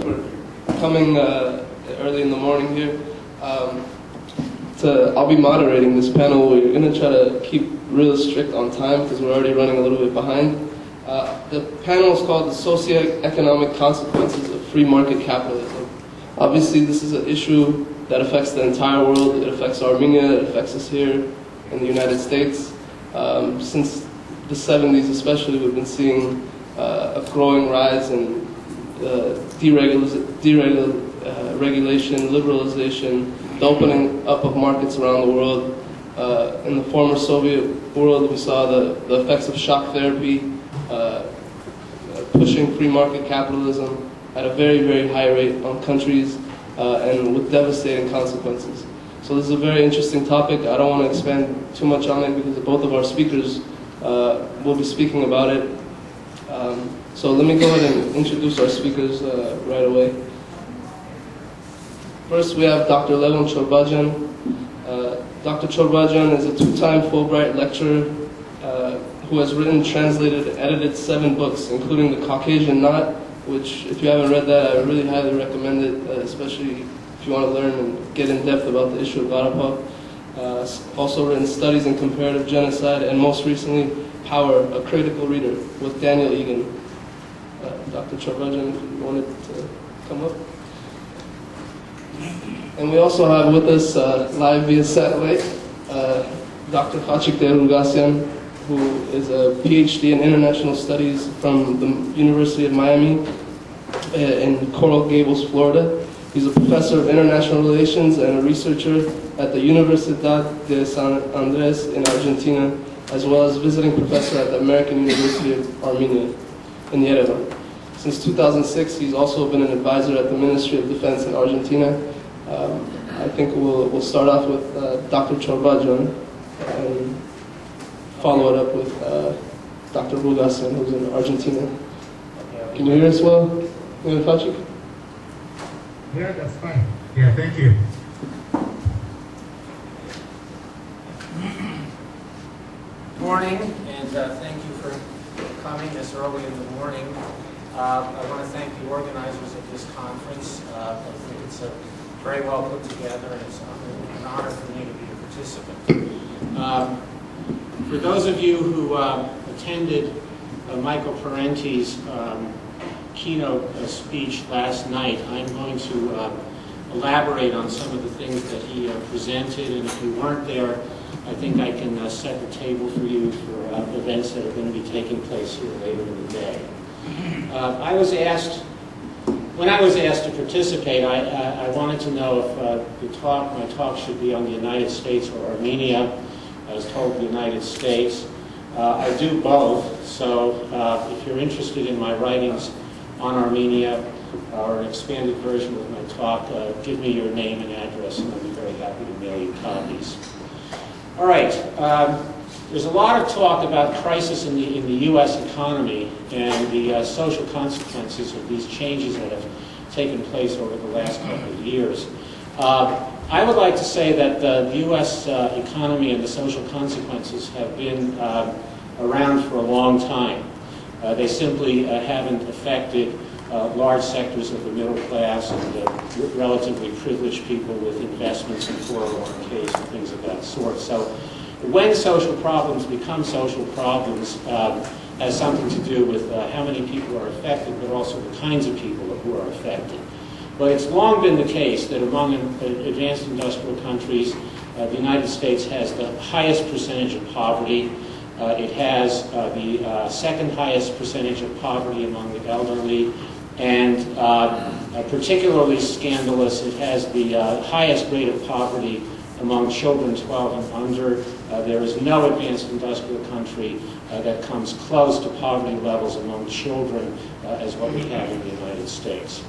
for coming early in the morning here. I'll be moderating this panel. We're going to try to keep real strict on time because we're already running a little bit behind. The panel is called The Socio-Economic Consequences of Free Market Capitalism. Obviously, this is an issue that affects the entire world. It affects Armenia, it affects us here in the United States. Since the 70s especially, we've been seeing a growing rise in deregulation, liberalization, the opening up of markets around the world. In the former Soviet world, we saw the effects of shock therapy, pushing free market capitalism at a very, very high rate on countries and with devastating consequences. So this is a very interesting topic. I don't want to expand too much on it because both of our speakers will be speaking about it. So let me go ahead and introduce our speakers right away. First, we have Dr. Levon Chorbajian. Dr. Chorbajian is a two-time Fulbright lecturer who has written, translated, and edited 7 books, including The Caucasian Knot, which, if you haven't read that, I really highly recommend it, especially if you want to learn and get in depth about the issue of Garapov. Also written Studies in Comparative Genocide, and most recently, Power, a Critical Reader, with Daniel Egan. Dr. Chorbajian, if you wanted to come up. And we also have with us, live via satellite, Dr. Khatchig Ghoghassian, who is a PhD in International Studies from the University of Miami in Coral Gables, Florida. He's a professor of international relations and a researcher at the Universidad de San Andres in Argentina, as well as visiting professor at the American University of Armenia in Yerevan. Since 2006, he's also been an advisor at the Ministry of Defense in Argentina. I think we'll start off with Dr. Chorbajian and follow it up with Dr. Ghoghassian, who's in Argentina. Can you hear us well? Khatchig? Yeah, that's fine. Yeah, thank you. Morning, and thank you for coming this early in the morning. I want to thank the organizers of this conference. I think it's very well put together, and it's an honor for me to be a participant. For those of you who attended Michael Parenti's keynote speech last night, I'm going to elaborate on some of the things that he presented, and if you weren't there, I think I can set the table for you for events that are going to be taking place here later in the day. When I was asked to participate, I wanted to know if my talk should be on the United States or Armenia. I was told the United States. I do both, so if you're interested in my writings on Armenia or an expanded version of my talk, give me your name and address, and I'll be very happy to mail you copies. All right. There's a lot of talk about crisis in the U.S. economy and the social consequences of these changes that have taken place over the last couple of years. I would like to say that the U.S. economy and the social consequences have been around for a long time. They simply haven't affected large sectors of the middle class and relatively privileged people with investments in 401ks and things of that sort. So when social problems become social problems has something to do with how many people are affected, but also the kinds of people who are affected. But it's long been the case that among advanced industrial countries, the United States has the highest percentage of poverty. It has the second highest percentage of poverty among the elderly, and particularly scandalous, it has the highest rate of poverty among children 12 and under. There is no advanced industrial country that comes close to poverty levels among children as what we have in the United States.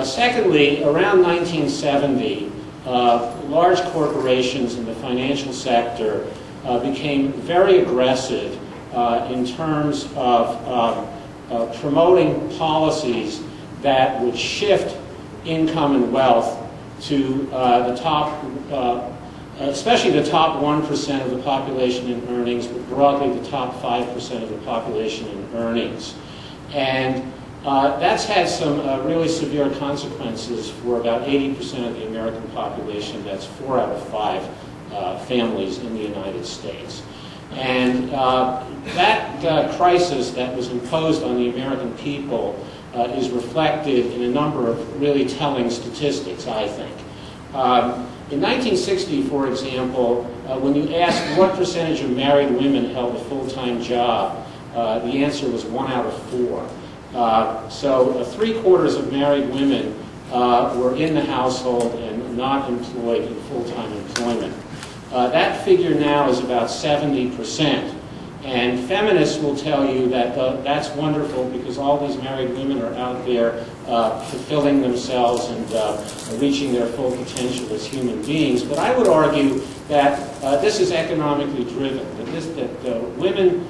Secondly, around 1970, large corporations in the financial sector became very aggressive in terms of promoting policies that would shift income and wealth to the top, especially the top 1% of the population in earnings, but broadly the top 5% of the population in earnings. And That's had some really severe consequences for about 80% of the American population. That's 4 out of 5 families in the United States. And that crisis that was imposed on the American people is reflected in a number of really telling statistics, I think. In 1960, for example, when you asked what percentage of married women held a full-time job, the answer was 1 out of 4. So 3/4 of married women were in the household and not employed in full-time employment. That figure now is about 70%. And feminists will tell you that that's wonderful because all these married women are out there fulfilling themselves and reaching their full potential as human beings. But I would argue that this is economically driven, that women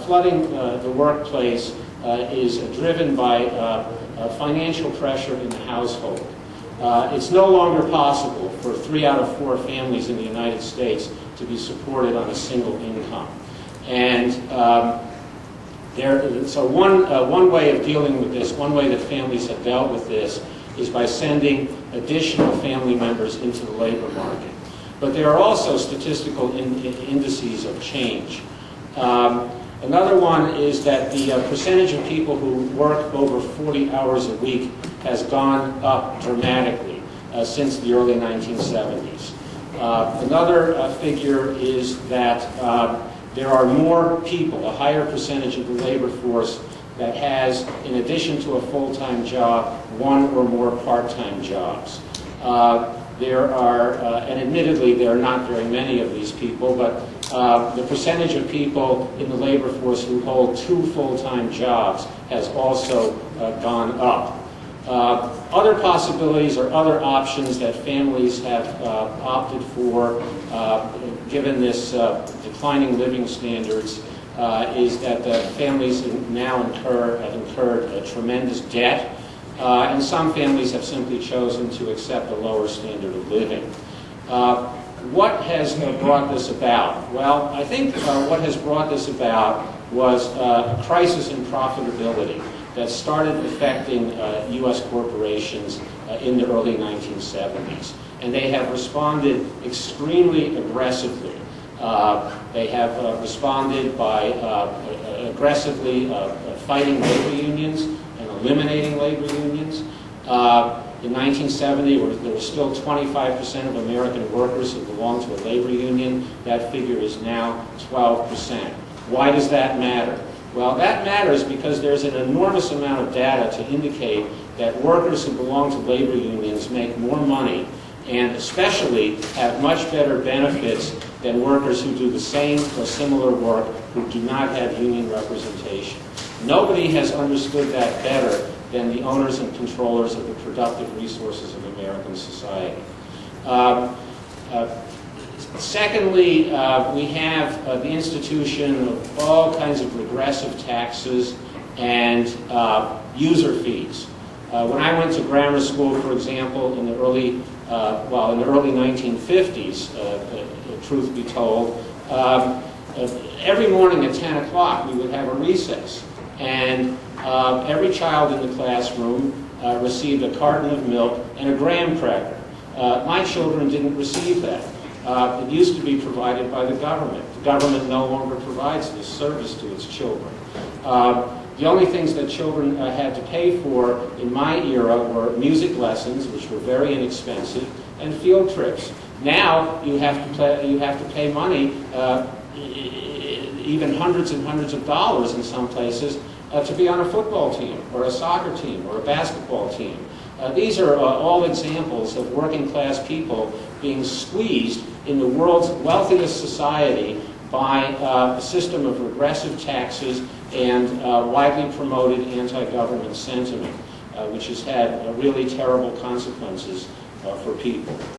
flooding the workplace is driven by financial pressure in the household. It's no longer possible for 3 out of 4 families in the United States to be supported on a single income. And so one way of dealing with this, one way that families have dealt with this, is by sending additional family members into the labor market. But there are also statistical indices of change. Another one is that the percentage of people who work over 40 hours a week has gone up dramatically since the early 1970s. Another figure is that there are more people, a higher percentage of the labor force that has, in addition to a full-time job, 1 or more part-time jobs. There are, and admittedly there are not very many of these people, but the percentage of people in the labor force who hold 2 full-time jobs has also gone up. Other possibilities or other options that families have opted for, given this declining living standards, is that families now have incurred a tremendous debt, and some families have simply chosen to accept a lower standard of living. What has brought this about? Well, I think what has brought this about was a crisis in profitability that started affecting U.S. corporations in the early 1970s. And they have responded extremely aggressively. They have responded by aggressively fighting labor unions and eliminating labor unions. In 1970, there were still 25% of American workers who belonged to a labor union. That figure is now 12%. Why does that matter? Well, that matters because there's an enormous amount of data to indicate that workers who belong to labor unions make more money and especially have much better benefits than workers who do the same or similar work who do not have union representation. Nobody has understood that better than the owners and controllers of the productive resources of American society. Secondly, we have the institution of all kinds of regressive taxes and user fees. When I went to grammar school, for example, in the early 1950s, truth be told, every morning at 10 o'clock we would have a recess, and every child in the classroom received a carton of milk and a graham cracker. My children didn't receive that. It used to be provided by the government. The government no longer provides this service to its children. The only things that children had to pay for in my era were music lessons, which were very inexpensive, and field trips. Now you have to pay money, even hundreds and hundreds of dollars in some places, to be on a football team or a soccer team or a basketball team. These are all examples of working class people being squeezed in the world's wealthiest society by a system of regressive taxes and widely promoted anti-government sentiment, which has had really terrible consequences for people.